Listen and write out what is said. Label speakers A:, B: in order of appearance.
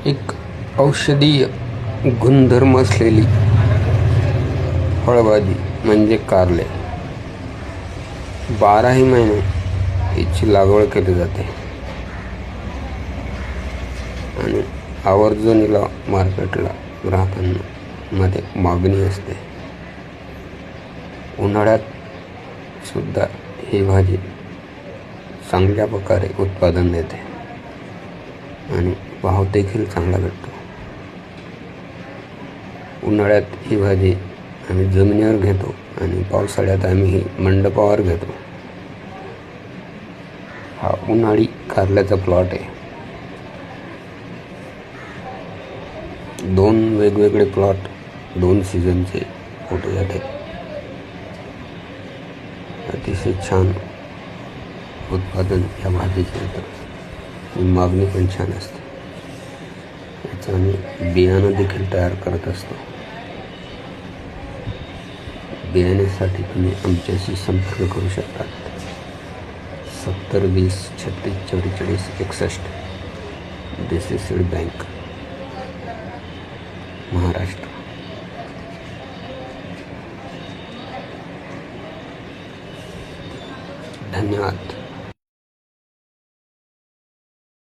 A: एक औषधीय गुणधर्म असलेली फळभाजी म्हणजे कारले. 12ही महिने याची लागवड केली जाते आणि आवर्जून हिला मार्केटला ग्राहकांमध्ये मागणी असते. उन्हाळ्यात सुद्धा ही भाजी चांगल्या प्रकारे उत्पादन देते आणि भाव देखील चांगला भेटतो. उन्हाळ्यात ही भाजी आम्ही जमिनीवर घेतो आणि पावसाळ्यात आम्ही ही मंडपावर घेतो. हा उन्हाळी कारल्याचा प्लॉट आहे. 2 वेगवेगळे प्लॉट 2 सीझनचे फोटो जाते. अतिशय छान उत्पादन या भाजीचे होतं. मागणी पण छान असते. याचं आम्ही बियाणं देखील तयार करत असतो. बियाण्यासाठी तुम्ही आमच्याशी संपर्क करू शकता. 70 20 36 44 61 DCC सीड बँक, महाराष्ट्र. धन्यवाद.